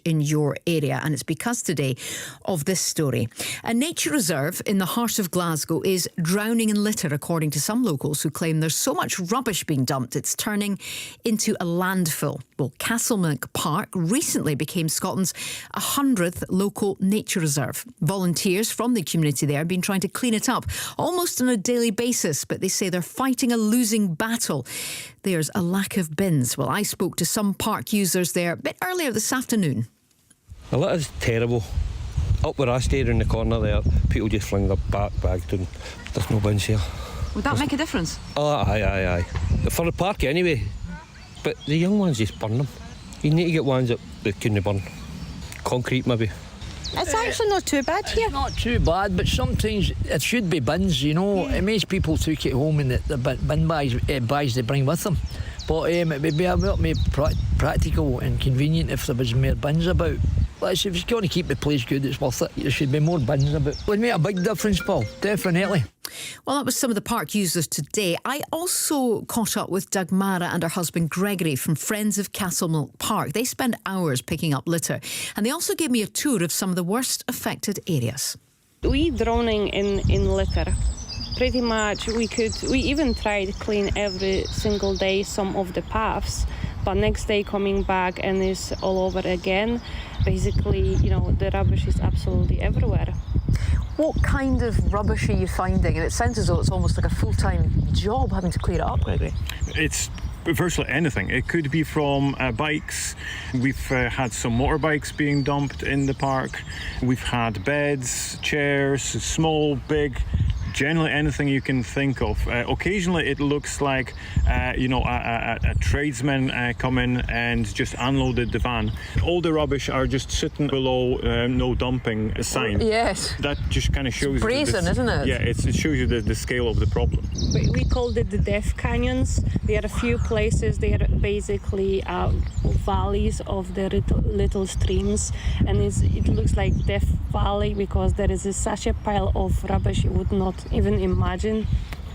in your area, and it's because today of this story. A nature reserve in the heart of Glasgow is drowning in litter, according to some locals who claim there's so much rubbish being dumped it's turning into a landfill. Well, Castlemilk Park recently became Scotland's 100th local nature reserve. Volunteers from the community there have been trying to clean it up almost on a daily basis, but they say they're fighting a losing battle. There's a lack of bins. Well, I spoke to some park users there a bit earlier this afternoon. The litter's terrible. Up where I stayed in the corner there, people just fling their bags down. There's no bins here. Would that make a difference? Oh, aye. For the park anyway. But the young ones just burn them. You need to get ones that couldn't burn. Concrete maybe. It's actually not too bad here. It's not too bad, but sometimes it should be bins, you know. It makes people take it home in the bin bags they bring with them. But it would be a bit more practical and convenient if there was more bins about. If it's going to keep the place good, it's worth it. There should be more bins about. It would make a big difference, Paul, definitely. Well, that was some of the park users today. I also caught up with Dagmara and her husband Gregory from Friends of Castlemilk Park. They spend hours picking up litter, and they also gave me a tour of some of the worst affected areas. We drowning in litter. Pretty much we even tried to clean every single day some of the paths, but next day coming back and it's all over again. Basically, you know, the rubbish is absolutely everywhere. What kind of rubbish are you finding? And it sounds as though it's almost like a full-time job having to clear it up, Gregory. It's virtually anything. It could be from bikes. We've had some motorbikes being dumped in the park. We've had beds, chairs, small, big, generally anything you can think of. Occasionally it looks like a tradesman come in and just unloaded the van. All the rubbish are just sitting below no dumping sign. Yes. That just kind of shows it's brazen, isn't it? Yeah, it shows you the scale of the problem. We called it the death canyons. There are a few places, they are basically valleys of the little streams, and it looks like Death Valley because there is such a pile of rubbish you would not even imagine.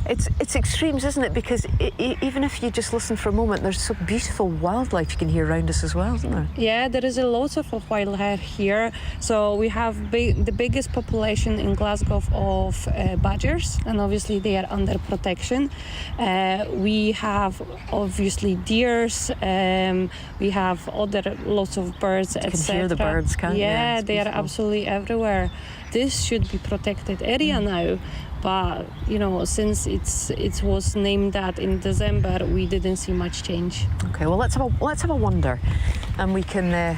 It's extremes, isn't it? Because even if you just listen for a moment, there's some beautiful wildlife you can hear around us as well, isn't there? Yeah, there is a lot of wildlife here. So we have the biggest population in Glasgow of badgers, and obviously they are under protection. We have obviously deers. We have other lots of birds, etc. You can hear the birds, can't you? Yeah, they are absolutely everywhere. This should be protected area now. But you know, since it was named that in December, we didn't see much change. Okay, well let's have a wander, and we can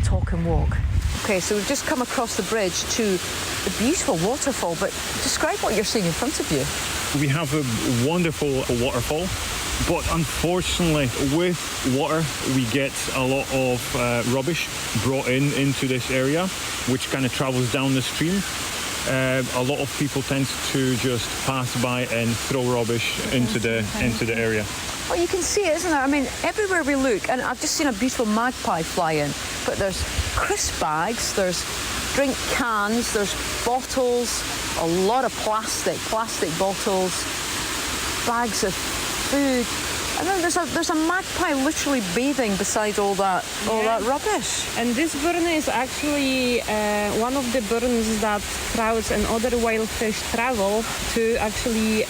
talk and walk. Okay, so we've just come across the bridge to the beautiful waterfall. But describe what you're seeing in front of you. We have a wonderful waterfall, but unfortunately with water we get a lot of rubbish brought into this area, which kind of travels down the stream. A lot of people tend to just pass by and throw rubbish into the area. Well, you can see it, isn't there? I mean, everywhere we look, and I've just seen a beautiful magpie fly in, but there's crisp bags, there's drink cans, there's bottles, a lot of plastic bottles, bags of food. And then there's a magpie literally bathing beside all that rubbish. And this burn is actually one of the burns that trouts and other wild fish travel to actually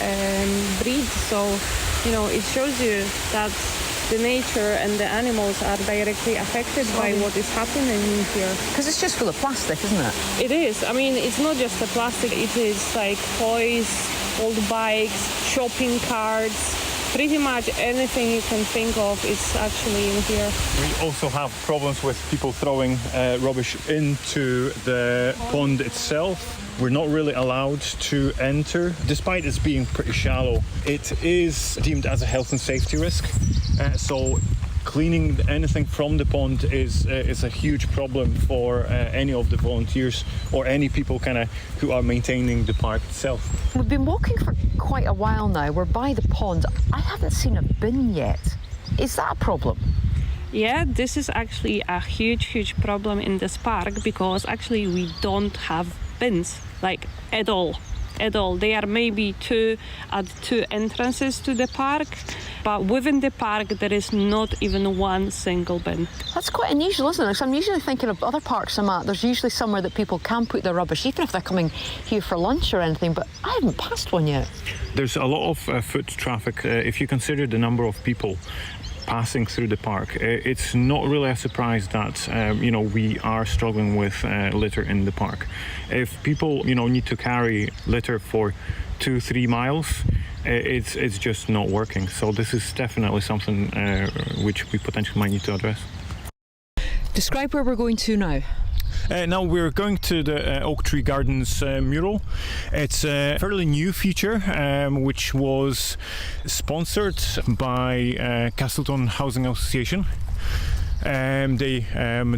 breed. So, you know, it shows you that the nature and the animals are directly affected by what is happening here. Because it's just full of plastic, isn't it? It is. I mean, it's not just the plastic. It is like toys, old bikes, shopping carts. Pretty much anything you can think of is actually in here. We also have problems with people throwing rubbish into the pond itself. We're not really allowed to enter, despite it being pretty shallow. It is deemed as a health and safety risk, so cleaning anything from the pond is a huge problem for any of the volunteers or any people who are maintaining the park itself. We've been walking for quite a while now. We're by the pond. I haven't seen a bin yet. Is that a problem? Yeah, this is actually a huge problem in this park because actually we don't have bins, like at all. at all. There are maybe two entrances to the park, but within the park there is not even one single bin. That's quite unusual, isn't it? 'Cause I'm usually thinking of other parks I'm at. There's usually somewhere that people can put their rubbish, even if they're coming here for lunch or anything, but I haven't passed one yet. There's a lot of foot traffic. If you consider the number of people passing through the park, it's not really a surprise that we are struggling with litter in the park. If people need to carry litter for 2-3 miles, it's just not working. So this is definitely something which we potentially might need to address. Describe where we're going to now. Now we're going to the Oak Tree Gardens mural. It's a fairly new feature which was sponsored by Castleton Housing Association. They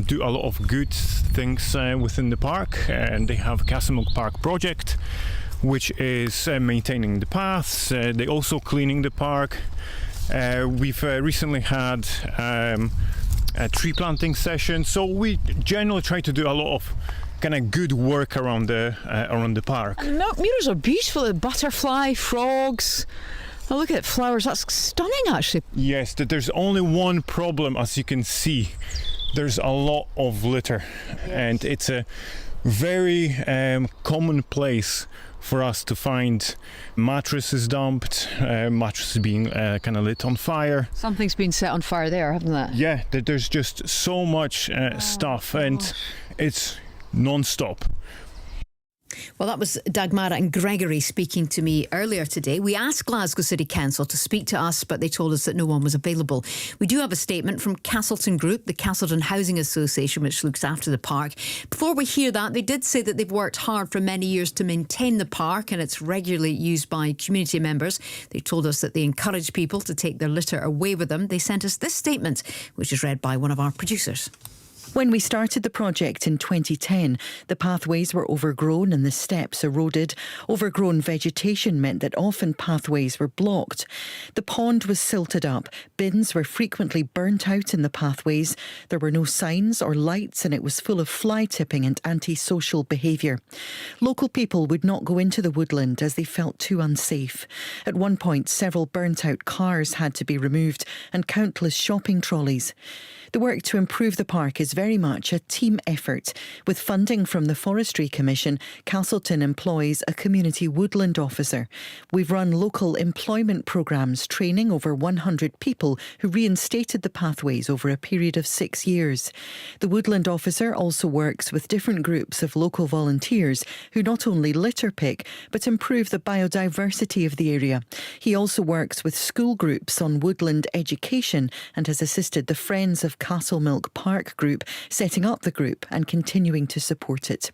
do a lot of good things within the park, and they have a Castlemilk Park project which is maintaining the paths. They also cleaning the park. We've recently had a tree planting session, so we generally try to do a lot of kind of good work around the park. And the murals are beautiful. The butterfly, frogs. Oh, look at flowers. That's stunning, actually. Yes, there's only one problem, as you can see. There's a lot of litter, and it's a very common place for us to find mattresses dumped, mattresses being kind of lit on fire. Something's been set on fire there, haven't they? Yeah, there's just so much stuff, and it's non-stop. Well, that was Dagmara and Gregory speaking to me earlier today. We asked Glasgow City Council to speak to us, but they told us that no one was available. We do have a statement from Castleton Group, the Castleton Housing Association, which looks after the park. Before we hear that, they did say that they've worked hard for many years to maintain the park, and it's regularly used by community members. They told us that they encourage people to take their litter away with them. They sent us this statement, which is read by one of our producers. When we started the project in 2010, the pathways were overgrown and the steps eroded. Overgrown vegetation meant that often pathways were blocked. The pond was silted up. Bins were frequently burnt out in the pathways. There were no signs or lights, and it was full of fly tipping and antisocial behaviour. Local people would not go into the woodland as they felt too unsafe. At one point, several burnt out cars had to be removed and countless shopping trolleys. The work to improve the park is very much a team effort. With funding from the Forestry Commission, Castleton employs a community woodland officer. We've run local employment programmes training over 100 people who reinstated the pathways over a period of 6 years. The woodland officer also works with different groups of local volunteers who not only litter pick but improve the biodiversity of the area. He also works with school groups on woodland education and has assisted the Friends of Castlemilk Park group setting up the group and continuing to support it.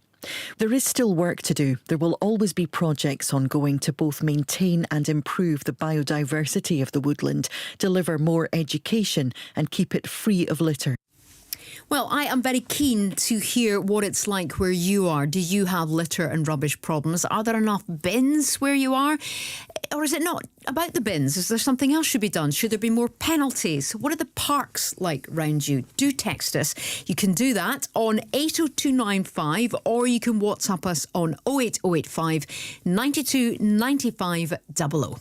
There is still work to do. There will always be projects ongoing to both maintain and improve the biodiversity of the woodland, deliver more education and keep it free of litter. Well, I am very keen to hear what it's like where you are. Do you have litter and rubbish problems? Are there enough bins where you are? Or is it not about the bins? Is there something else should be done? Should there be more penalties? What are the parks like round you? Do text us. You can do that on 80295, or you can WhatsApp us on 08085 92 95 00.